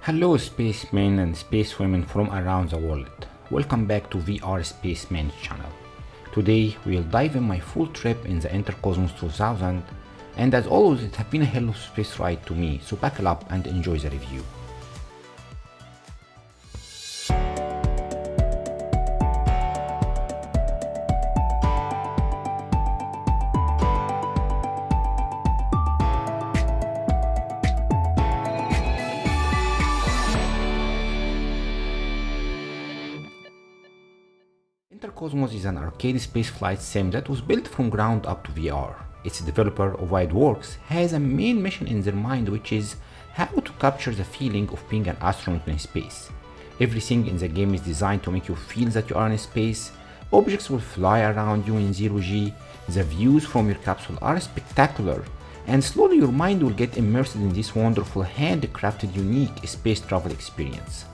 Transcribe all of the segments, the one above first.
Hello spacemen and spacewomen from around the world. Welcome back to VR Spaceman channel. Today we'll dive in my full trip in the Interkosmos 2000, and as always it has been a hell of a space ride to me, so buckle up and enjoy the review. Interkosmos is an arcade spaceflight sim that was built from ground up to VR. Its developer, WideWorks, has a main mission in their mind, which is how to capture the feeling of being an astronaut in space. Everything in the game is designed to make you feel that you are in space. Objects will fly around you in zero-G, the views from your capsule are spectacular, and slowly your mind will get immersed in this wonderful handcrafted unique space travel experience.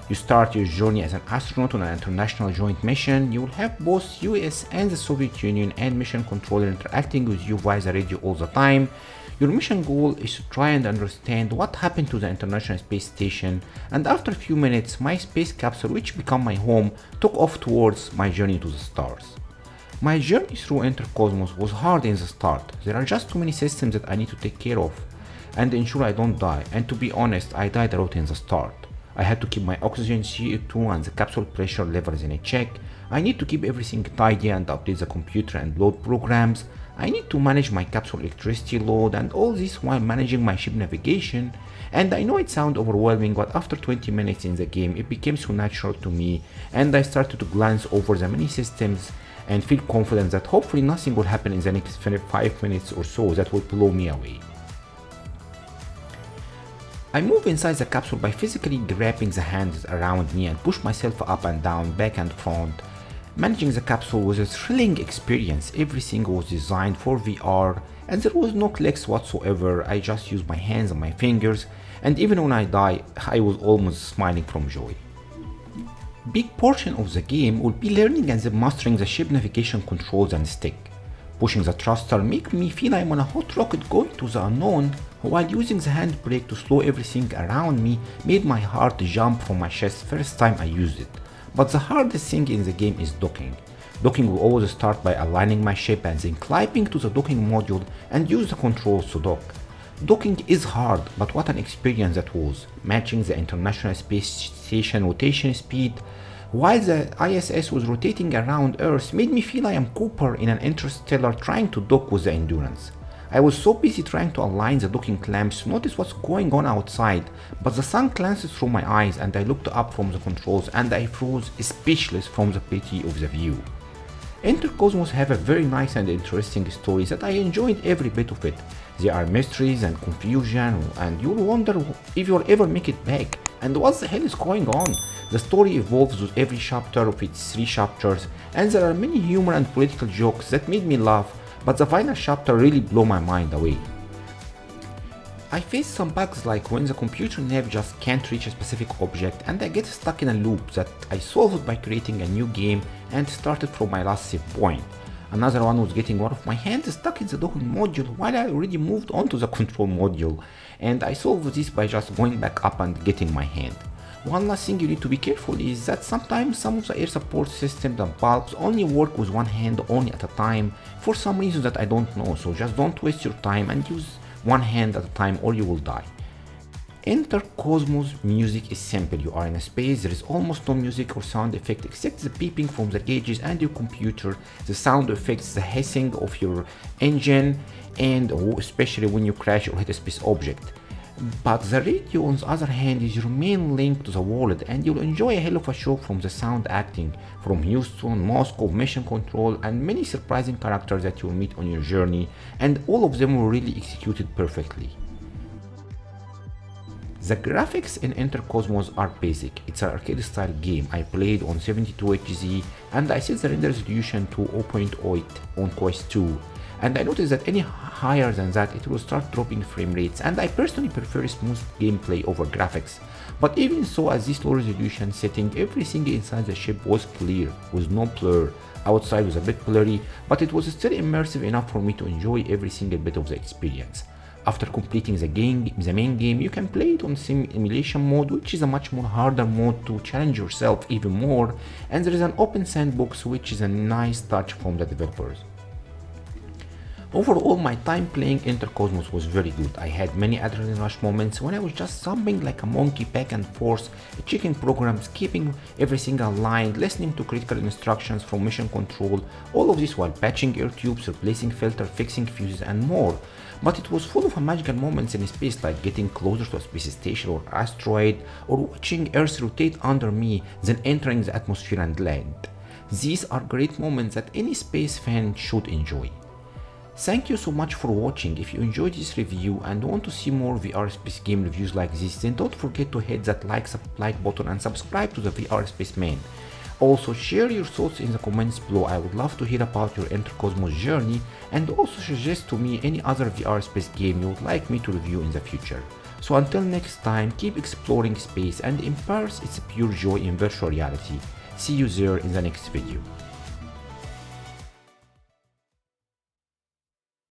You start your journey as an astronaut on an international joint mission. You will have both US and the Soviet Union and mission controller interacting with you via the radio all the time. Your mission goal is to try and understand what happened to the International Space Station, and after a few minutes my space capsule, which became my home, took off towards my journey to the stars. My journey through Interkosmos was hard in the start. There are just too many systems that I need to take care of and ensure I don't die, and to be honest, I died a lot in the start. I had to keep my oxygen, CO2 and the capsule pressure levels in a check. I need to keep everything tidy and update the computer and load programs. I need to manage my capsule electricity load, and all this while managing my ship navigation. And I know it sounds overwhelming, but after 20 minutes in the game it became so natural to me, and I started to glance over the many systems and feel confident that hopefully nothing will happen in the next 5 minutes or so that will blow me away. I move inside the capsule by physically grabbing the hands around me and push myself up and down, back and front. Managing the capsule was a thrilling experience. Everything was designed for VR and there was no clicks whatsoever. I just used my hands and my fingers, and even when I died, I was almost smiling from joy. Big portion of the game will be learning and then mastering the ship navigation controls and stick. Pushing the thruster make me feel I'm on a hot rocket going to the unknown, while using the handbrake to slow everything around me made my heart jump from my chest first time I used it. But the hardest thing in the game is docking. Docking will always start by aligning my ship and then climbing to the docking module and use the controls to dock. Docking is hard, but what an experience that was. Matching the International Space Station rotation speed while the ISS was rotating around Earth made me feel I am Cooper in an interstellar trying to dock with the Endurance. I was so busy trying to align the docking clamps to notice what's going on outside, but the sun glanced through my eyes and I looked up from the controls and I froze speechless from the beauty of the view. Interkosmos have a very nice and interesting story that I enjoyed every bit of it. There are mysteries and confusion, and you'll wonder if you'll ever make it back and what the hell is going on. The story evolves with every chapter of its 3 chapters, and there are many humor and political jokes that made me laugh, but the final chapter really blew my mind away. I faced some bugs, like when the computer nav just can't reach a specific object and I get stuck in a loop that I solved by creating a new game and started from my last save point. Another one was getting one of my hands stuck in the docking module while I already moved on to the control module, and I solved this by just going back up and getting my hand. One last thing you need to be careful is that sometimes some of the air support systems and bulbs only work with one hand only at a time for some reason that I don't know, so just don't waste your time and use one hand at a time or you will die. Interkosmos music is simple. You are in a space, there is almost no music or sound effect except the beeping from the gauges and your computer, the sound effects, the hissing of your engine, and especially when you crash or hit a space object. But the radio on the other hand is your main link to the world, and you'll enjoy a hell of a show from the sound acting from Houston, Moscow, mission control, and many surprising characters that you'll meet on your journey, and all of them were really executed perfectly. The graphics in Interkosmos are basic. It's an arcade style game. I played on 72Hz and I set the render resolution to 0.8 on Quest 2, and I noticed that any higher than that it will start dropping frame rates, and I personally prefer smooth gameplay over graphics. But even so, at this low resolution setting, everything inside the ship was clear with no blur. Outside was a bit blurry, but it was still immersive enough for me to enjoy every single bit of the experience. After completing the main game, you can play it on simulation mode, which is a much more harder mode to challenge yourself even more, and there is an open sandbox, which is a nice touch from the developers. Overall, my time playing Interkosmos was very good. I had many adrenaline rush moments when I was just jumping like a monkey back and forth, checking programs, keeping everything aligned, listening to critical instructions from mission control, all of this while patching air tubes, replacing filters, fixing fuses and more. But it was full of magical moments in space, like getting closer to a space station or asteroid, or watching Earth rotate under me, then entering the atmosphere and land. These are great moments that any space fan should enjoy. Thank you so much for watching. If you enjoyed this review and want to see more VR space game reviews like this, then don't forget to hit that like button and subscribe to the VR Spaceman. Also, share your thoughts in the comments below. I would love to hear about your Interkosmos journey, and also suggest to me any other VR space game you would like me to review in the future. So until next time, keep exploring space and embrace its pure joy in virtual reality. See you there in the next video.